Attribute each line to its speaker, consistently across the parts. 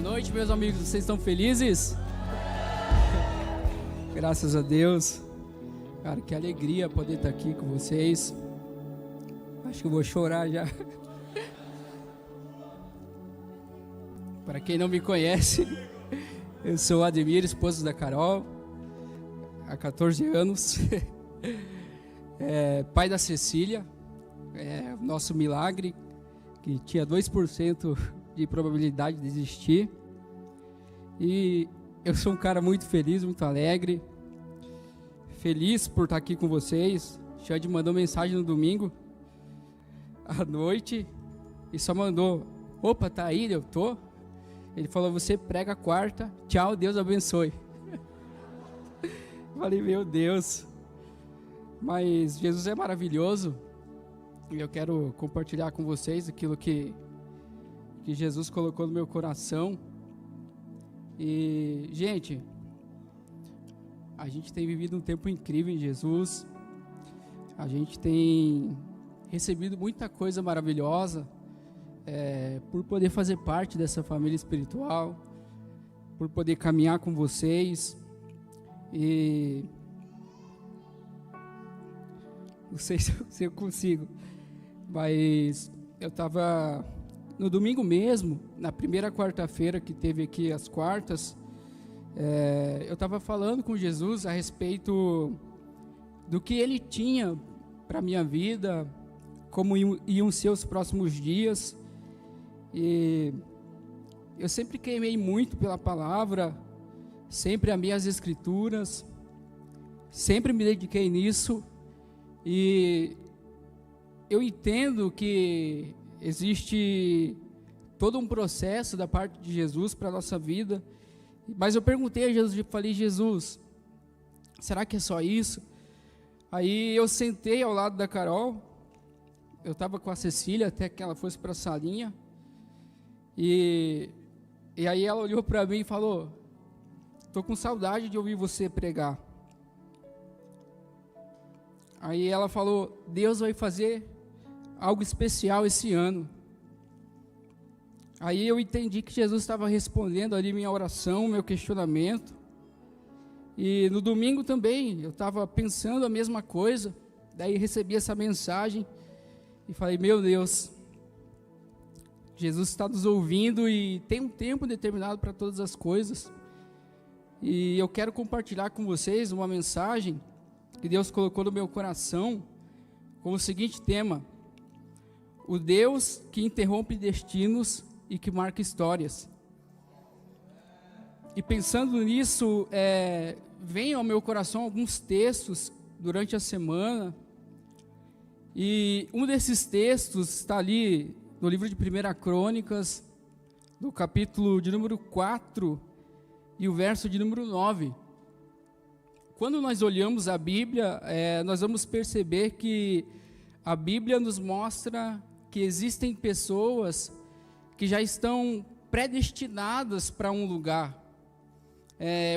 Speaker 1: Boa noite, meus amigos. Vocês estão felizes? Graças a Deus. Cara, que alegria poder estar aqui com vocês. Acho que eu vou chorar já. Para quem não me conhece, eu sou o Ademir, esposo da Carol, há 14 anos. Pai da Cecília, nosso milagre, que tinha 2% de probabilidade de existir. E eu sou um cara muito feliz, muito alegre, feliz por estar aqui com vocês. Xande mandou mensagem no domingo à noite e só mandou: opa, tá aí? Eu tô. Ele falou: você prega quarta, tchau, Deus abençoe. Falei: meu Deus. Mas Jesus é maravilhoso e eu quero compartilhar com vocês aquilo que Jesus colocou no meu coração. E, gente, a gente tem vivido um tempo incrível em Jesus. A gente tem recebido muita coisa maravilhosa por poder fazer parte dessa família espiritual, por poder caminhar com vocês. E não sei se eu consigo, mas eu estava no domingo mesmo, na primeira quarta-feira que teve aqui as quartas, eu estava falando com Jesus a respeito do que Ele tinha para a minha vida, como iam ser os próximos dias. E eu sempre queimei muito pela palavra, sempre amei as escrituras, sempre me dediquei nisso. E eu entendo que existe todo um processo da parte de Jesus para a nossa vida, mas eu perguntei a Jesus, falei: Jesus, será que é só isso? Aí eu sentei ao lado da Carol, eu estava com a Cecília até que ela fosse para a salinha, e aí ela olhou para mim e falou: estou com saudade de ouvir você pregar. Aí ela falou: Deus vai fazer algo especial esse ano. Aí eu entendi que Jesus estava respondendo ali minha oração, meu questionamento. E no domingo também eu estava pensando a mesma coisa. Daí recebi essa mensagem e falei: meu Deus, Jesus está nos ouvindo e tem um tempo determinado para todas as coisas. E eu quero compartilhar com vocês uma mensagem que Deus colocou no meu coração com o seguinte tema: o Deus que interrompe destinos e que marca histórias. E pensando nisso, vem ao meu coração alguns textos durante a semana, e um desses textos está ali no livro de 1 Crônicas, no capítulo de número 4 e o verso de número 9. Quando nós olhamos a Bíblia, nós vamos perceber que a Bíblia nos mostra que existem pessoas que já estão predestinadas para um lugar.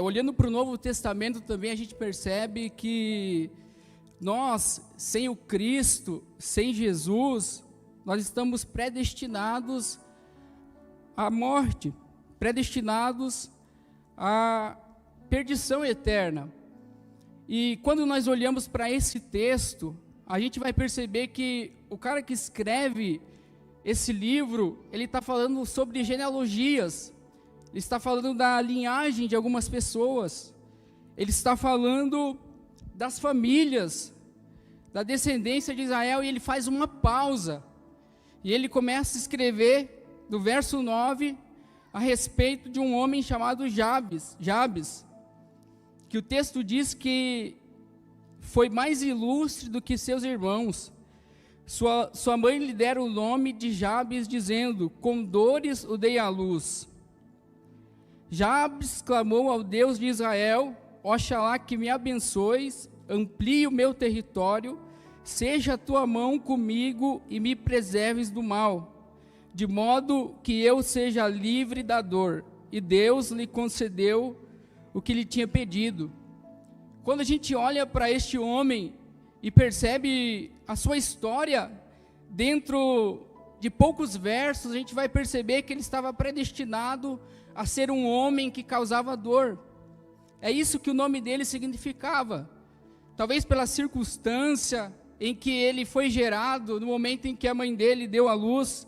Speaker 1: Olhando para o Novo Testamento também, a gente percebe que nós, sem o Cristo, sem Jesus, nós estamos predestinados à morte, predestinados à perdição eterna. E quando nós olhamos para esse texto, a gente vai perceber que o cara que escreve esse livro, ele está falando sobre genealogias, ele está falando da linhagem de algumas pessoas, ele está falando das famílias, da descendência de Israel, e ele faz uma pausa, e ele começa a escrever, no verso 9, a respeito de um homem chamado Jabes, que o texto diz que foi mais ilustre do que seus irmãos. Sua mãe lhe dera o nome de Jabes, dizendo: com dores o dei à luz. Jabes clamou ao Deus de Israel: oxalá que me abençoes, amplie o meu território, seja a tua mão comigo e me preserves do mal, de modo que eu seja livre da dor. E Deus lhe concedeu o que lhe tinha pedido. Quando a gente olha para este homem e percebe a sua história dentro de poucos versos, a gente vai perceber que ele estava predestinado a ser um homem que causava dor. É isso que o nome dele significava. Talvez pela circunstância em que ele foi gerado, no momento em que a mãe dele deu à luz,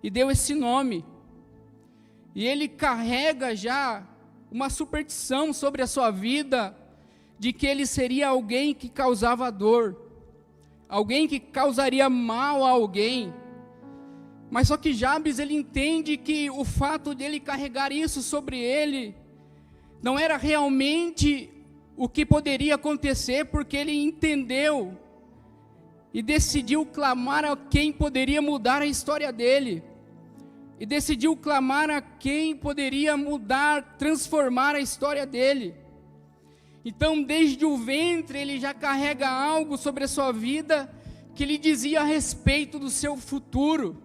Speaker 1: e deu esse nome. E ele carrega já uma superstição sobre a sua vida, de que ele seria alguém que causava dor, alguém que causaria mal a alguém. Mas só que Jabes, ele entende que o fato de ele carregar isso sobre ele, não era realmente o que poderia acontecer, porque ele entendeu e decidiu clamar a quem poderia mudar a história dele, e decidiu clamar a quem poderia mudar, transformar a história dele. Então, desde o ventre, ele já carrega algo sobre a sua vida, que lhe dizia a respeito do seu futuro.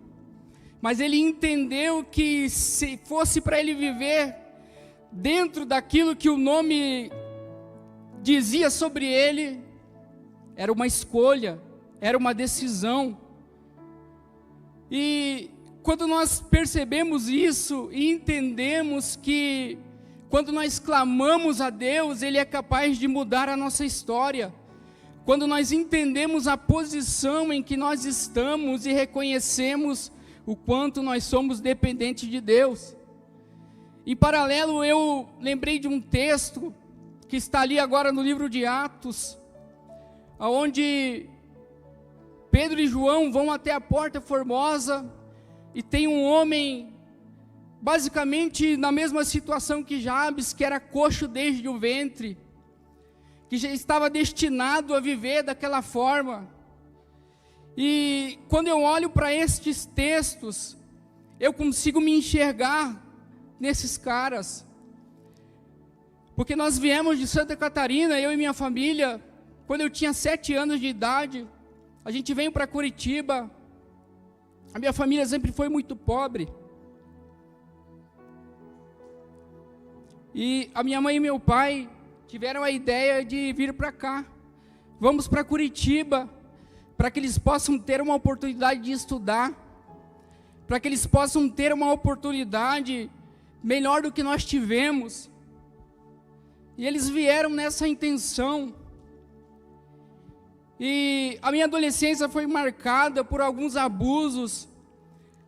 Speaker 1: Mas ele entendeu que se fosse para ele viver dentro daquilo que o nome dizia sobre ele, era uma escolha, era uma decisão. E quando nós percebemos isso e entendemos que quando nós clamamos a Deus, Ele é capaz de mudar a nossa história. Quando nós entendemos a posição em que nós estamos e reconhecemos o quanto nós somos dependentes de Deus. Em paralelo, eu lembrei de um texto que está ali agora no livro de Atos, onde Pedro e João vão até a Porta Formosa e tem um homem, basicamente na mesma situação que Jabes, que era coxo desde o ventre, que já estava destinado a viver daquela forma. E quando eu olho para estes textos, eu consigo me enxergar nesses caras, porque nós viemos de Santa Catarina, eu e minha família, quando eu tinha 7 anos de idade, a gente veio para Curitiba. A minha família sempre foi muito pobre, e a minha mãe e meu pai tiveram a ideia de vir para cá. Vamos para Curitiba, para que eles possam ter uma oportunidade de estudar, para que eles possam ter uma oportunidade melhor do que nós tivemos. E eles vieram nessa intenção. E a minha adolescência foi marcada por alguns abusos.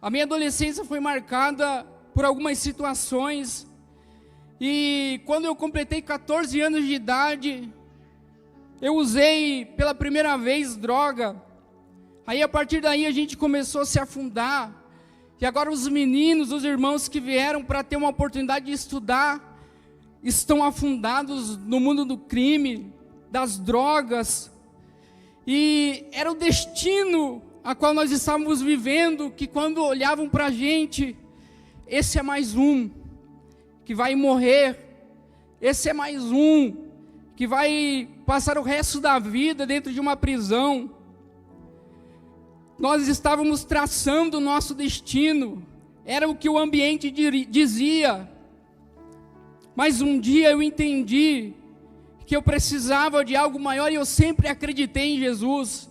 Speaker 1: A minha adolescência foi marcada por algumas situações. E quando eu completei 14 anos de idade, eu usei pela primeira vez droga. Aí a partir daí a gente começou a se afundar. E agora os meninos, os irmãos que vieram para ter uma oportunidade de estudar, estão afundados no mundo do crime, das drogas. E era o destino a qual nós estávamos vivendo, que quando olhavam para a gente, esse é mais um que vai morrer, esse é mais um que vai passar o resto da vida dentro de uma prisão. Nós estávamos traçando o nosso destino, era o que o ambiente dizia. Mas um dia eu entendi que eu precisava de algo maior, e eu sempre acreditei em Jesus.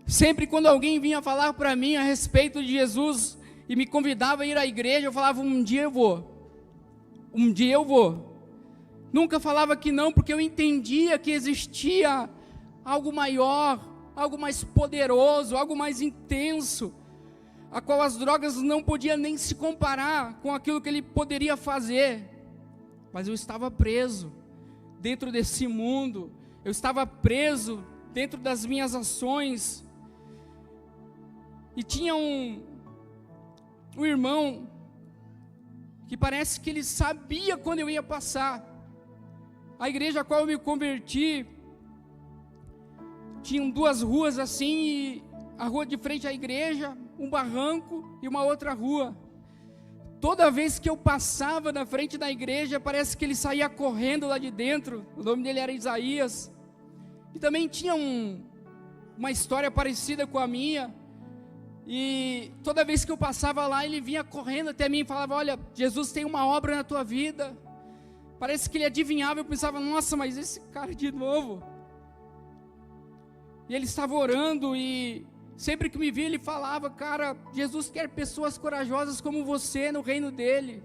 Speaker 1: Sempre quando alguém vinha falar para mim a respeito de Jesus e me convidava a ir à igreja, eu falava: um dia eu vou, um dia eu vou. Nunca falava que não, porque eu entendia que existia algo maior, algo mais poderoso, algo mais intenso, a qual as drogas não podiam nem se comparar com aquilo que ele poderia fazer. Mas eu estava preso dentro desse mundo, eu estava preso dentro das minhas ações. E tinha um irmão que parece que ele sabia quando eu ia passar. A igreja a qual eu me converti, tinham 2 ruas assim, e a rua de frente à igreja, um barranco e uma outra rua. Toda vez que eu passava na frente da igreja, parece que ele saía correndo lá de dentro. O nome dele era Isaías. E também tinha uma história parecida com a minha. E toda vez que eu passava lá, ele vinha correndo até mim e falava: olha, Jesus tem uma obra na tua vida. Parece que ele adivinhava. Eu pensava: nossa, mas esse cara de novo. E ele estava orando, e sempre que me via, ele falava: cara, Jesus quer pessoas corajosas como você no reino dele,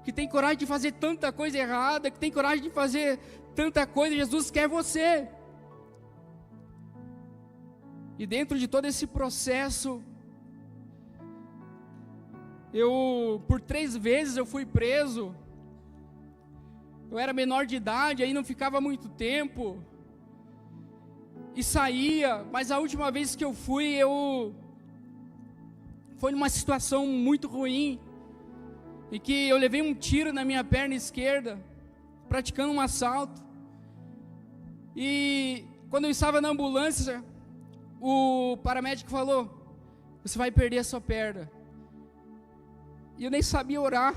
Speaker 1: que tem coragem de fazer tanta coisa errada, que tem coragem de fazer tanta coisa. Jesus quer você. E dentro de todo esse processo, por 3 vezes eu fui preso. Eu era menor de idade, aí não ficava muito tempo e saía, mas a última vez que eu fui, foi numa situação muito ruim, e que eu levei um tiro na minha perna esquerda, praticando um assalto. E quando eu estava na ambulância, o paramédico falou: você vai perder a sua perna. E eu nem sabia orar.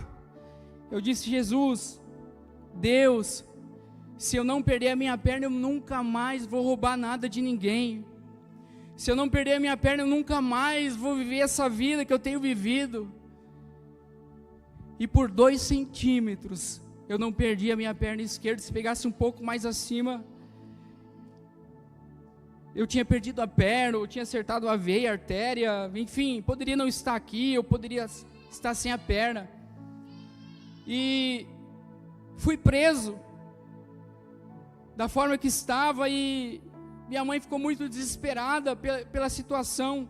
Speaker 1: Eu disse: Jesus, Deus, se eu não perder a minha perna, eu nunca mais vou roubar nada de ninguém. Se eu não perder a minha perna, eu nunca mais vou viver essa vida que eu tenho vivido. E por 2 centímetros, eu não perdi a minha perna esquerda. Se pegasse um pouco mais acima, eu tinha perdido a perna, eu tinha acertado a veia, a artéria, enfim, poderia não estar aqui, eu poderia estar sem a perna. E fui preso da forma que estava, e minha mãe ficou muito desesperada pela situação.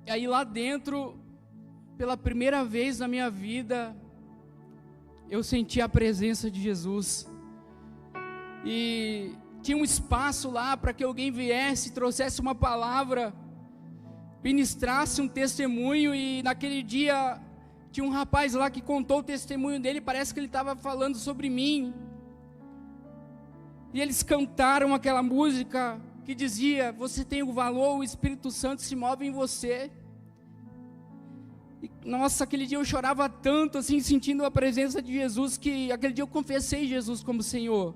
Speaker 1: E aí lá dentro, pela primeira vez na minha vida, eu senti a presença de Jesus. E tinha um espaço lá para que alguém viesse, trouxesse uma palavra, ministrasse um testemunho. E naquele dia tinha um rapaz lá que contou o testemunho dele. Parece que ele estava falando sobre mim. E eles cantaram aquela música que dizia: você tem o valor, o Espírito Santo se move em você. E, nossa, aquele dia eu chorava tanto, assim, sentindo a presença de Jesus, que aquele dia eu confessei Jesus como Senhor.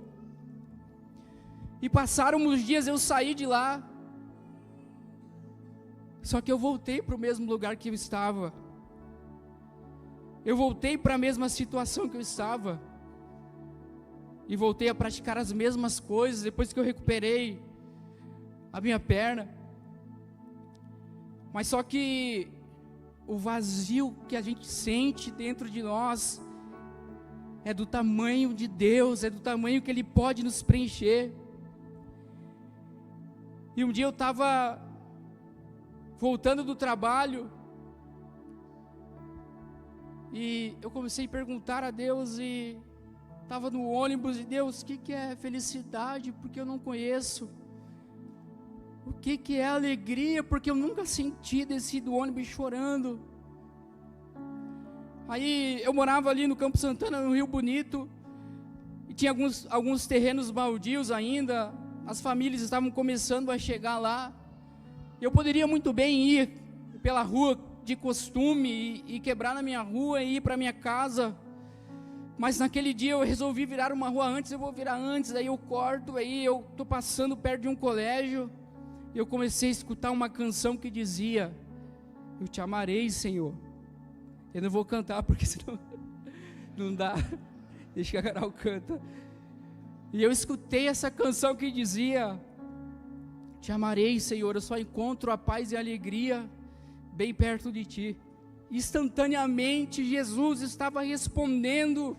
Speaker 1: E passaram uns dias, eu saí de lá, só que eu voltei para o mesmo lugar que eu estava. Eu voltei para a mesma situação que eu estava. E voltei a praticar as mesmas coisas, depois que eu recuperei a minha perna. Mas só que o vazio que a gente sente dentro de nós é do tamanho de Deus, é do tamanho que Ele pode nos preencher. E um dia eu estava voltando do trabalho, e eu comecei a perguntar a Deus, e estava no ônibus, e Deus, o que é felicidade? Porque eu não conheço. O que é alegria? Porque eu nunca senti descer do ônibus chorando. Aí eu morava ali no Campo Santana, no Rio Bonito, e tinha alguns terrenos baldios ainda. As famílias estavam começando a chegar lá. Eu poderia muito bem ir pela rua de costume e quebrar na minha rua e ir para minha casa. Mas naquele dia eu resolvi virar uma rua antes. Eu vou virar antes, aí eu corto, aí eu estou passando perto de um colégio. E eu comecei a escutar uma canção que dizia: eu te amarei, Senhor. Eu não vou cantar porque senão não dá. Deixa que a Carol canta. E eu escutei essa canção que dizia: te amarei, Senhor, eu só encontro a paz e a alegria bem perto de Ti. Instantaneamente Jesus estava respondendo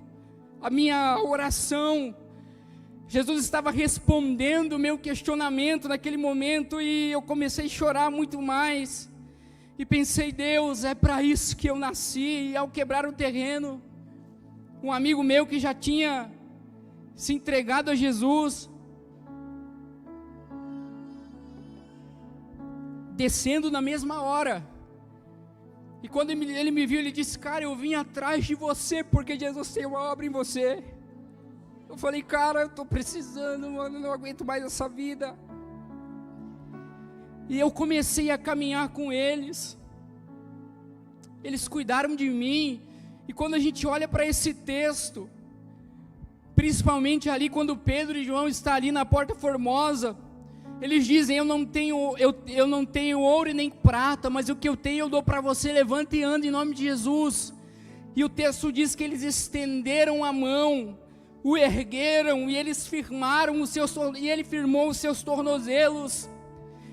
Speaker 1: a minha oração. Jesus estava respondendo o meu questionamento naquele momento, e eu comecei a chorar muito mais. E pensei: Deus, é para isso que eu nasci. E ao quebrar o terreno, um amigo meu que já tinha se entregado a Jesus, descendo na mesma hora. E quando ele me viu, ele disse: cara, eu vim atrás de você porque Jesus tem uma obra em você. Eu falei: cara, eu estou precisando, mano, não aguento mais essa vida. E eu comecei a caminhar com eles. Eles cuidaram de mim. E quando a gente olha para esse texto, principalmente ali quando Pedro e João estão ali na Porta Formosa, eles dizem: eu não tenho ouro e nem prata, mas o que eu tenho eu dou para você, levanta e anda em nome de Jesus. E o texto diz que eles estenderam a mão o ergueram e eles firmaram e ele firmou os seus tornozelos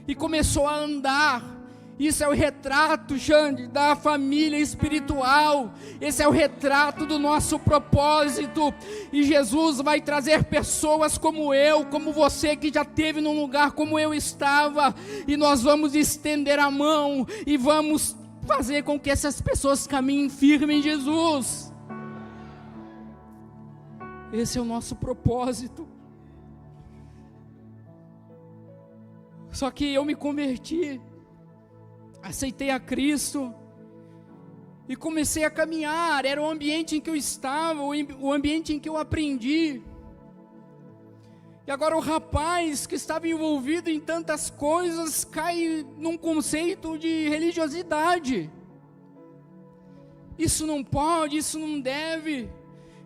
Speaker 1: e começou a andar. Isso é o retrato, Xande, da família espiritual. Esse é o retrato do nosso propósito. E Jesus vai trazer pessoas como eu, como você, que já esteve num lugar como eu estava. E nós vamos estender a mão e vamos fazer com que essas pessoas caminhem firme em Jesus. Esse é o nosso propósito. Só que eu me converti, aceitei a Cristo e comecei a caminhar. Era o ambiente em que eu estava, o ambiente em que eu aprendi. E agora o rapaz que estava envolvido em tantas coisas cai num conceito de religiosidade. Isso não pode, isso não deve.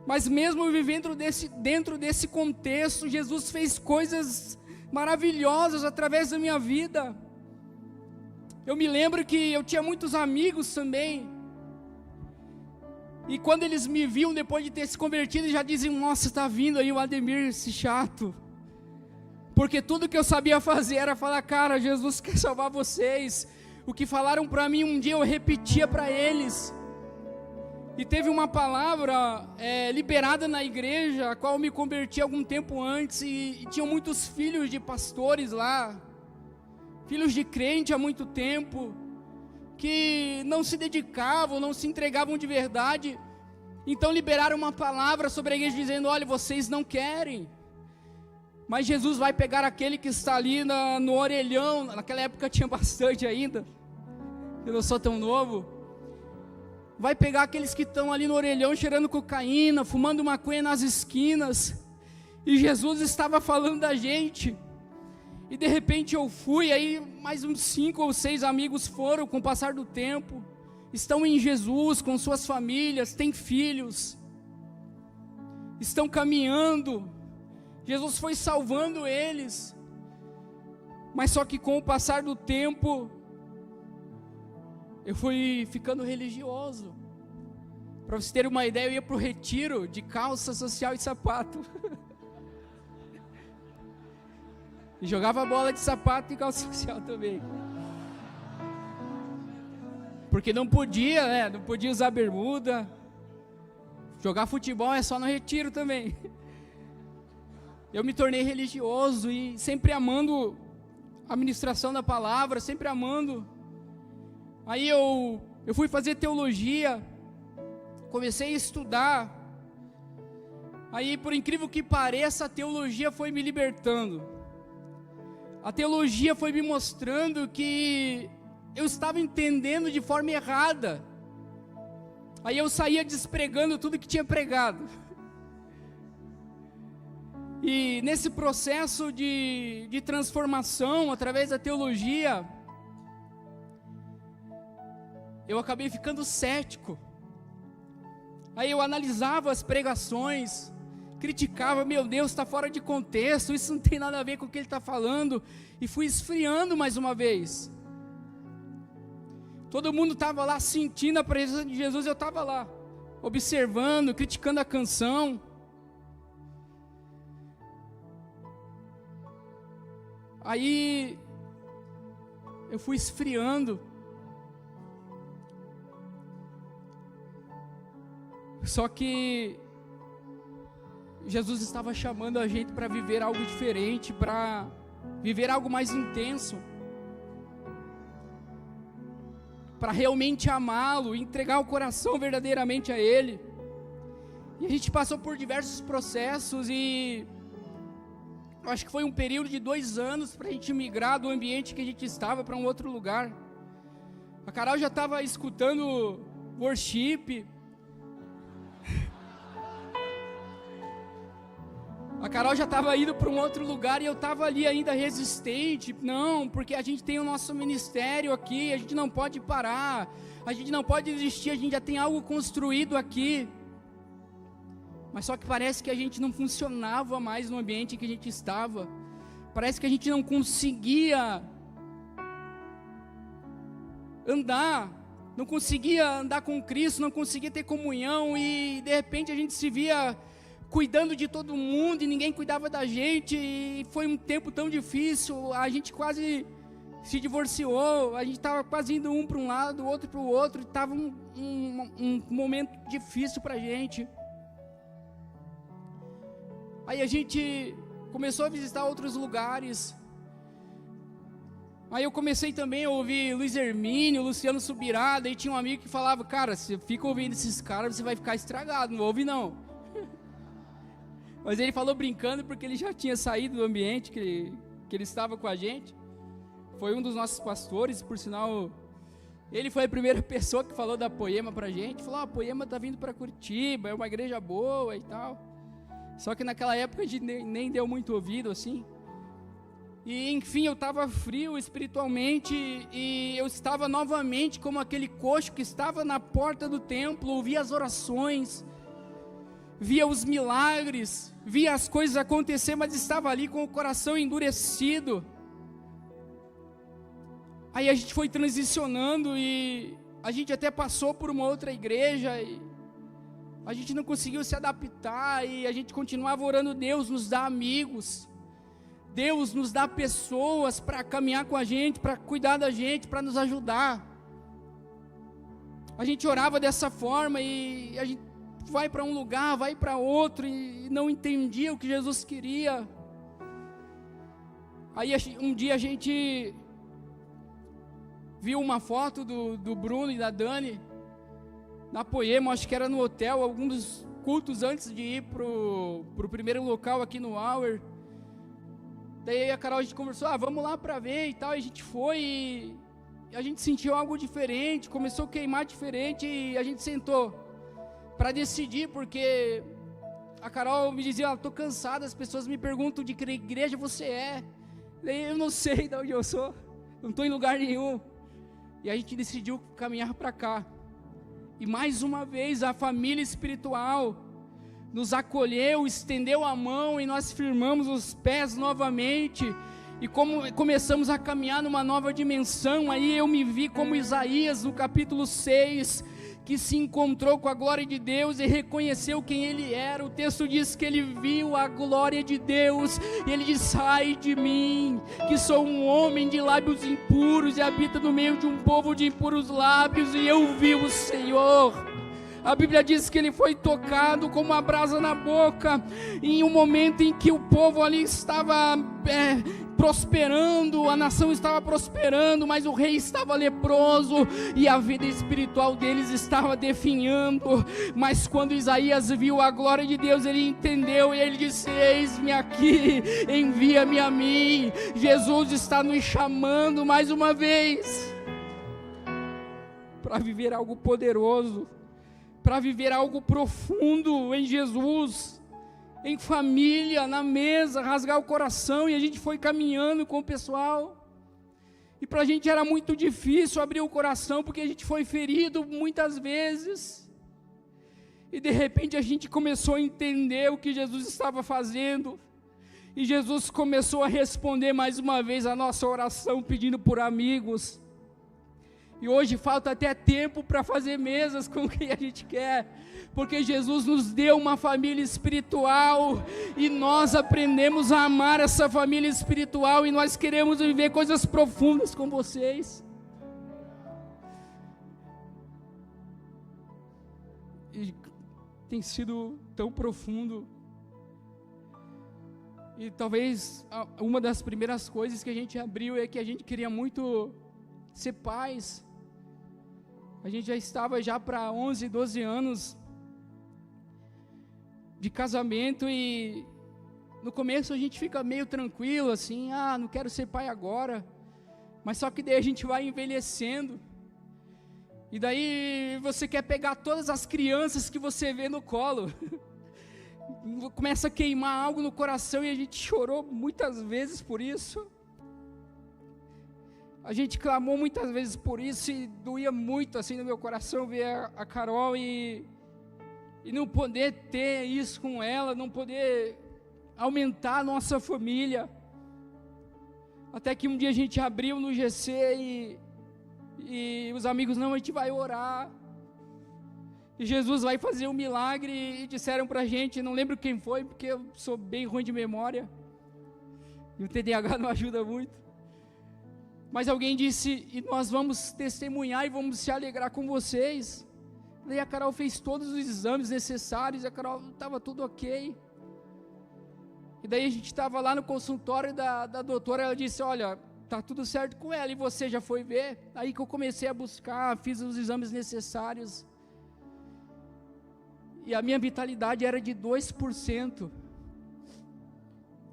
Speaker 1: Mas mesmo vivendo dentro desse contexto, Jesus fez coisas maravilhosas através da minha vida. Eu me lembro que eu tinha muitos amigos também, e quando eles me viam depois de ter se convertido, já diziam: nossa, está vindo aí o Ademir, esse chato. Porque tudo que eu sabia fazer era falar: cara, Jesus quer salvar vocês. O que falaram para mim um dia eu repetia para eles. E teve uma palavra liberada na igreja, a qual eu me converti algum tempo antes, e tinham muitos filhos de pastores lá, filhos de crente há muito tempo, que não se dedicavam, não se entregavam de verdade. Então liberaram uma palavra sobre a igreja dizendo: olha, vocês não querem, mas Jesus vai pegar aquele que está ali no orelhão. Naquela época tinha bastante ainda, eu não sou tão novo. Vai pegar aqueles que estão ali no orelhão cheirando cocaína, fumando maconha nas esquinas. E Jesus estava falando da gente. E de repente eu fui, aí mais uns 5 ou 6 amigos foram com o passar do tempo. Estão em Jesus, com suas famílias, têm filhos. Estão caminhando. Jesus foi salvando eles. Mas só que com o passar do tempo, eu fui ficando religioso. Para vocês terem uma ideia, eu ia para o retiro de calça social e sapato. E jogava bola de sapato e calça social também. Porque não podia, né? Não podia usar bermuda. Jogar futebol é só no retiro também. Eu me tornei religioso e sempre amando a ministração da palavra, sempre amando. Aí eu fui fazer teologia, comecei a estudar. Aí, por incrível que pareça, a teologia foi me libertando. A teologia foi me mostrando que eu estava entendendo de forma errada. Aí eu saía despregando tudo que tinha pregado. E nesse processo de transformação, através da teologia, eu acabei ficando cético. Aí eu analisava as pregações, criticava: meu Deus, está fora de contexto, isso não tem nada a ver com o que ele está falando. E fui esfriando mais uma vez. Todo mundo estava lá sentindo a presença de Jesus, eu estava lá, observando, criticando a canção. Aí eu fui esfriando. Só que Jesus estava chamando a gente para viver algo diferente, para viver algo mais intenso, para realmente amá-lo, entregar o coração verdadeiramente a Ele. E a gente passou por diversos processos e eu acho que foi um período de 2 anos para a gente migrar do ambiente que a gente estava para um outro lugar. A Carol já estava escutando worship. A Carol já estava indo para um outro lugar e eu estava ali ainda resistente. Não, porque a gente tem o nosso ministério aqui, a gente não pode parar, a gente não pode desistir, a gente já tem algo construído aqui. Mas só que parece que a gente não funcionava mais no ambiente em que a gente estava. Parece que a gente não conseguia não conseguia andar com Cristo, não conseguia ter comunhão, e de repente a gente se via cuidando de todo mundo e ninguém cuidava da gente, e foi um tempo tão difícil, a gente quase se divorciou, a gente estava quase indo um para um lado, o outro para o outro, estava um momento difícil para a gente. Aí a gente começou a visitar outros lugares. Aí eu comecei também a ouvir Luiz Hermínio, Luciano Subirá. Daí tinha um amigo que falava: cara, você fica ouvindo esses caras, você vai ficar estragado, não ouve não. Mas ele falou brincando porque ele já tinha saído do ambiente que ele estava com a gente. Foi um dos nossos pastores, por sinal, ele foi a primeira pessoa que falou da Poema pra gente. Falou: a Poema tá vindo para Curitiba, é uma igreja boa e tal. Só que naquela época a gente nem deu muito ouvido assim. E enfim, eu estava frio espiritualmente, e eu estava novamente como aquele coxo que estava na porta do templo, ouvia as orações, via os milagres, via as coisas acontecer, mas estava ali com o coração endurecido. Aí a gente foi transicionando e a gente até passou por uma outra igreja e a gente não conseguiu se adaptar, e a gente continuava orando: Deus nos dá amigos, Deus nos dá pessoas para caminhar com a gente, para cuidar da gente, para nos ajudar. A gente orava dessa forma e a gente vai para um lugar, vai para outro e não entendia o que Jesus queria. Aí um dia a gente viu uma foto do Bruno e da Dani na Poema, acho que era no hotel, alguns dos cultos antes de ir pro primeiro local aqui no Hour. Daí a Carol, a gente conversou: vamos lá para ver e tal, e a gente foi e a gente sentiu algo diferente, começou a queimar diferente, e a gente sentou para decidir, porque a Carol me dizia: estou cansada, as pessoas me perguntam de que igreja você é. Daí eu não sei de onde eu sou, não estou em lugar nenhum. E a gente decidiu caminhar para cá. E mais uma vez a família espiritual nos acolheu, estendeu a mão, e nós firmamos os pés novamente. E como começamos a caminhar numa nova dimensão, aí eu me vi como Isaías no capítulo 6, que se encontrou com a glória de Deus e reconheceu quem ele era. O texto diz que ele viu a glória de Deus e ele diz: sai de mim, que sou um homem de lábios impuros e habita no meio de um povo de impuros lábios, e eu vi o Senhor. A Bíblia diz que ele foi tocado com uma brasa na boca, em um momento em que o povo ali estava prosperando, a nação estava prosperando, mas o rei estava leproso e a vida espiritual deles estava definhando. Mas quando Isaías viu a glória de Deus, ele entendeu e ele disse: eis-me aqui, envia-me a mim. Jesus está nos chamando mais uma vez para viver algo poderoso, para viver algo profundo em Jesus, em família, na mesa, rasgar o coração. E a gente foi caminhando com o pessoal, e para a gente era muito difícil abrir o coração, porque a gente foi ferido muitas vezes, e de repente a gente começou a entender o que Jesus estava fazendo, e Jesus começou a responder mais uma vez a nossa oração, pedindo por amigos. E hoje falta até tempo para fazer mesas com quem a gente quer, porque Jesus nos deu uma família espiritual, e nós aprendemos a amar essa família espiritual, e nós queremos viver coisas profundas com vocês. E tem sido tão profundo, e talvez uma das primeiras coisas que a gente abriu é que a gente queria muito ser pais. A gente já estava para 11, 12 anos de casamento, e no começo a gente fica meio tranquilo assim: não quero ser pai agora. Mas só que daí a gente vai envelhecendo, e daí você quer pegar todas as crianças que você vê no colo. Começa a queimar algo no coração, e a gente chorou muitas vezes por isso. A gente clamou muitas vezes por isso, e doía muito assim no meu coração ver a Carol e não poder ter isso com ela, não poder aumentar a nossa família. Até que um dia a gente abriu no GC e os amigos: não, a gente vai orar. E Jesus vai fazer um milagre e disseram pra gente, não lembro quem foi, porque eu sou bem ruim de memória, e o TDAH não ajuda muito, mas alguém disse, e nós vamos testemunhar e vamos se alegrar com vocês. Daí a Carol fez todos os exames necessários, a Carol estava tudo ok, e daí a gente estava lá no consultório da doutora, ela disse, olha, tá tudo certo com ela, e você já foi ver? Aí que eu comecei a buscar, fiz os exames necessários, e a minha vitalidade era de 2%,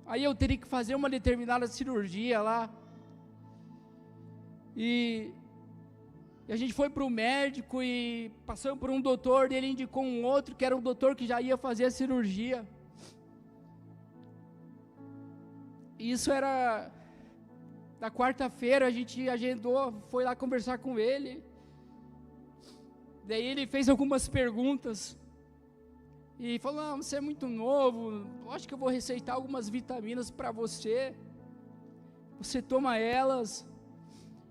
Speaker 1: aí eu teria que fazer uma determinada cirurgia lá, e a gente foi para o médico, e passamos por um doutor, ele indicou um outro, que era um doutor que já ia fazer a cirurgia, e isso era, na quarta-feira a gente agendou, foi lá conversar com ele, daí ele fez algumas perguntas, e falou, não, você é muito novo, acho que eu vou receitar algumas vitaminas para você toma elas,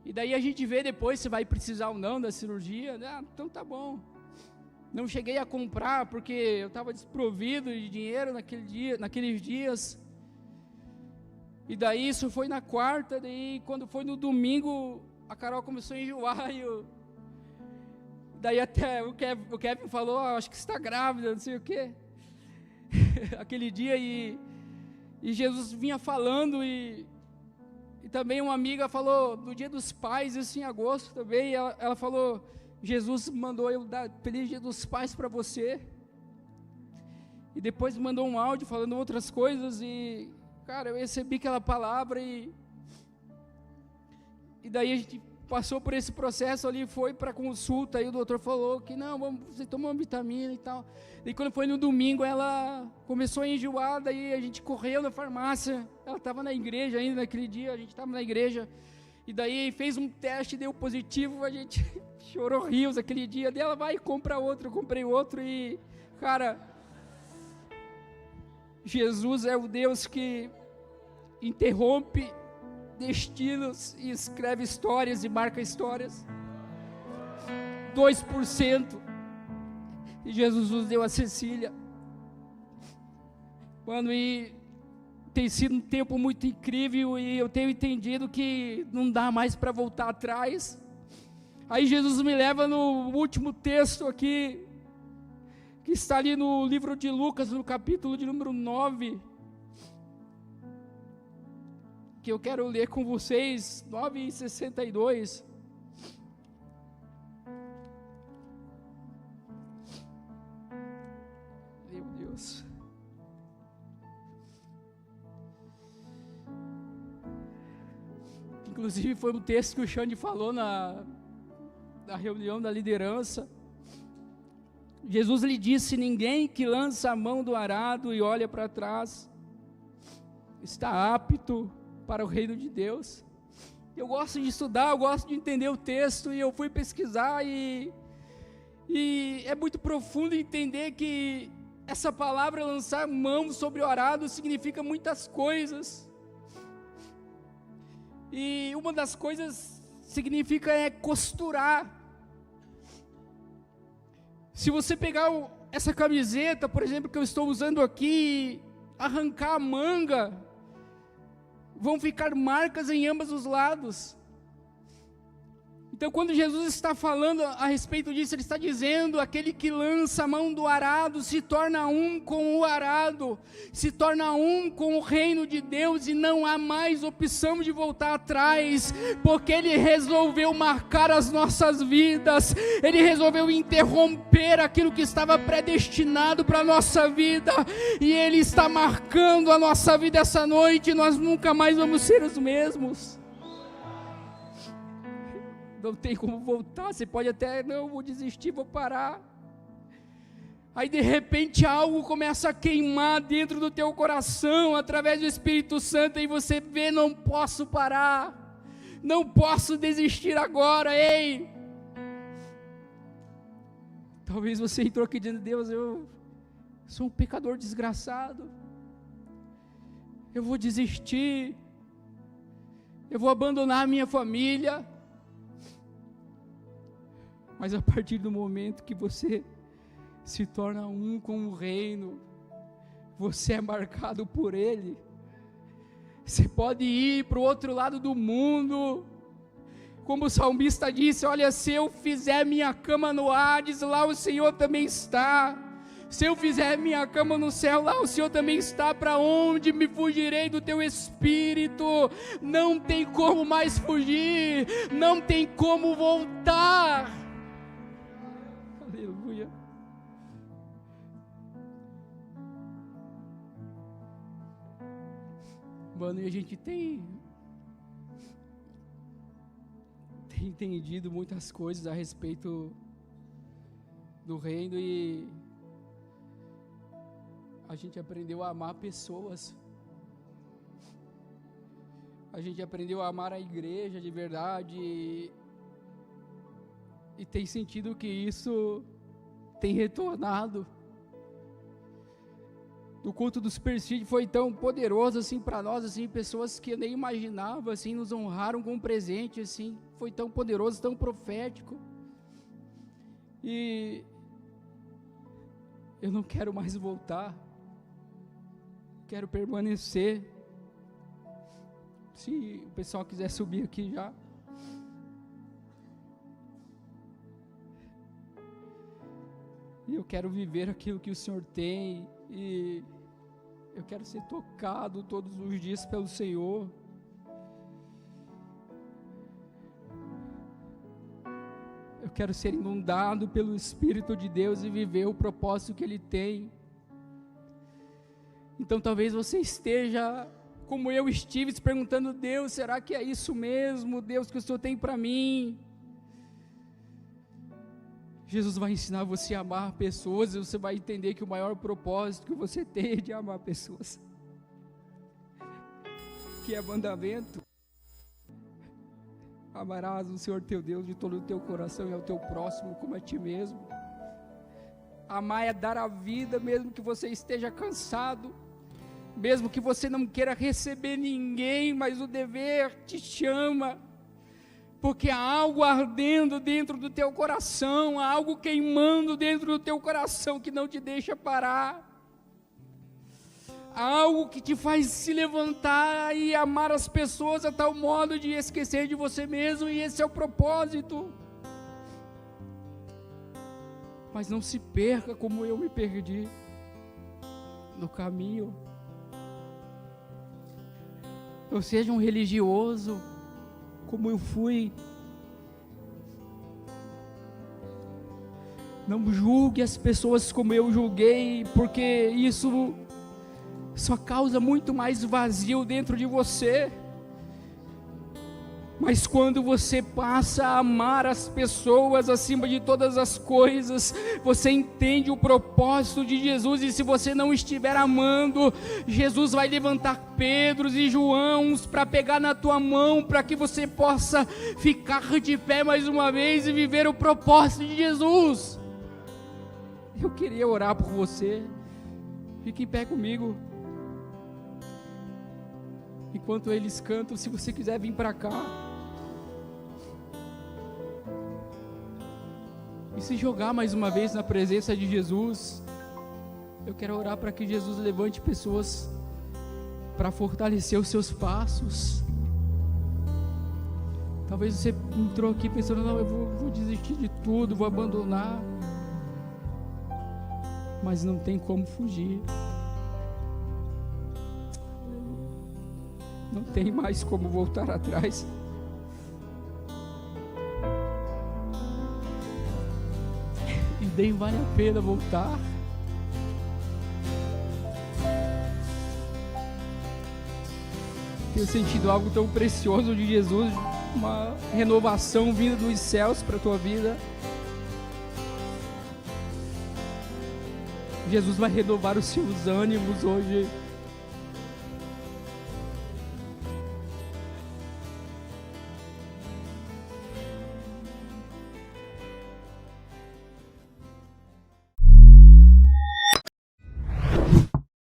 Speaker 1: e daí a gente vê depois se vai precisar ou não da cirurgia. Então tá bom, não cheguei a comprar, porque eu estava desprovido de dinheiro naqueles dias, e daí isso foi na quarta, daí quando foi no domingo, a Carol começou a enjoar, daí até o Kevin falou, acho que você está grávida, não sei o quê, aquele dia, e Jesus vinha falando, e também uma amiga falou, do dia dos pais, isso em agosto também, ela falou, Jesus mandou eu dar feliz dia dos pais para você, e depois mandou um áudio falando outras coisas, e cara, eu recebi aquela palavra, e daí a gente passou por esse processo ali, foi para consulta, aí o doutor falou que não, você toma uma vitamina e tal, e quando foi no domingo, ela começou a enjoar, daí a gente correu na farmácia, ela estava na igreja ainda naquele dia, a gente estava na igreja, e daí fez um teste, deu positivo, a gente chorou rios aquele dia, daí ela vai e compra outro, eu comprei outro, e cara, Jesus é o Deus que interrompe destinos e escreve histórias e marca histórias. 2%, e Jesus nos deu a Cecília, mano, e tem sido um tempo muito incrível, e eu tenho entendido que não dá mais para voltar atrás. Aí Jesus me leva no último texto aqui, que está ali no livro de Lucas, no capítulo de número 9, que eu quero ler com vocês, 9:62. Meu Deus. Inclusive foi um texto que o Xande falou na reunião da liderança. Jesus lhe disse, ninguém que lança a mão do arado e olha para trás, está apto para o reino de Deus. Eu gosto de estudar, eu gosto de entender o texto, e eu fui pesquisar, e é muito profundo entender que essa palavra lançar mão sobre o arado significa muitas coisas, e uma das coisas significa costurar. Se você pegar essa camiseta, por exemplo, que eu estou usando aqui, arrancar a manga, vão ficar marcas em ambos os lados. Então, quando Jesus está falando a respeito disso, Ele está dizendo, aquele que lança a mão do arado, se torna um com o arado, se torna um com o reino de Deus, e não há mais opção de voltar atrás, porque Ele resolveu marcar as nossas vidas, Ele resolveu interromper aquilo que estava predestinado para a nossa vida, e Ele está marcando a nossa vida essa noite, e nós nunca mais vamos ser os mesmos. Não tem como voltar, você pode até, não, vou desistir, vou parar. Aí de repente algo começa a queimar dentro do teu coração, através do Espírito Santo, e você vê, não posso parar, não posso desistir agora, ei. Talvez você entrou aqui dizendo, Deus, eu sou um pecador desgraçado, eu vou desistir, eu vou abandonar a minha família. Mas a partir do momento que você se torna um com o reino. Você é marcado por Ele. Você pode ir para o outro lado do mundo, como o salmista disse: olha, se eu fizer minha cama no Hades, lá o Senhor também está. Se eu fizer minha cama no céu, lá o Senhor também está. Para onde me fugirei do teu Espírito? Não tem como mais fugir, não tem como voltar. Aleluia. Mano, e a gente tem entendido muitas coisas a respeito do reino, e a gente aprendeu a amar pessoas, a gente aprendeu a amar a igreja de verdade, e tem sentido que isso tem retornado. O culto dos Persídios foi tão poderoso assim para nós, assim, pessoas que eu nem imaginava, assim, nos honraram com um presente, assim, foi tão poderoso, tão profético. E eu não quero mais voltar, quero permanecer. Se o pessoal quiser subir aqui já. E eu quero viver aquilo que o Senhor tem, e eu quero ser tocado todos os dias pelo Senhor. Eu quero ser inundado pelo Espírito de Deus e viver o propósito que Ele tem. Então talvez você esteja, como eu estive, se perguntando: Deus, será que é isso mesmo, Deus, que o Senhor tem para mim? Jesus vai ensinar você a amar pessoas, e você vai entender que o maior propósito que você tem é de amar pessoas, que é mandamento: amarás o Senhor teu Deus de todo o teu coração e ao teu próximo como a ti mesmo. Amar é dar a vida, mesmo que você esteja cansado, mesmo que você não queira receber ninguém, mas o dever te chama, porque há algo ardendo dentro do teu coração, há algo queimando dentro do teu coração que não te deixa parar, há algo que te faz se levantar e amar as pessoas a tal modo de esquecer de você mesmo, e esse é o propósito. Mas não se perca como eu me perdi no caminho. Ou seja, um religioso como eu fui. Não julgue as pessoas como eu julguei, porque isso só causa muito mais vazio dentro de você. Mas quando você passa a amar as pessoas acima de todas as coisas, você entende o propósito de Jesus. E se você não estiver amando, Jesus vai levantar Pedros e Joãos para pegar na tua mão, para que você possa ficar de pé mais uma vez e viver o propósito de Jesus. Eu queria orar por você. Fique em pé comigo. Enquanto eles cantam, se você quiser vir para cá e se jogar mais uma vez na presença de Jesus, eu quero orar para que Jesus levante pessoas para fortalecer os seus passos. Talvez você entrou aqui pensando: não, eu vou desistir de tudo, vou abandonar. Mas não tem como fugir. Não tem mais como voltar atrás. E nem vale a pena voltar. Tenho sentido algo tão precioso de Jesus, uma renovação vinda dos céus para a tua vida. Jesus vai renovar os seus ânimos hoje.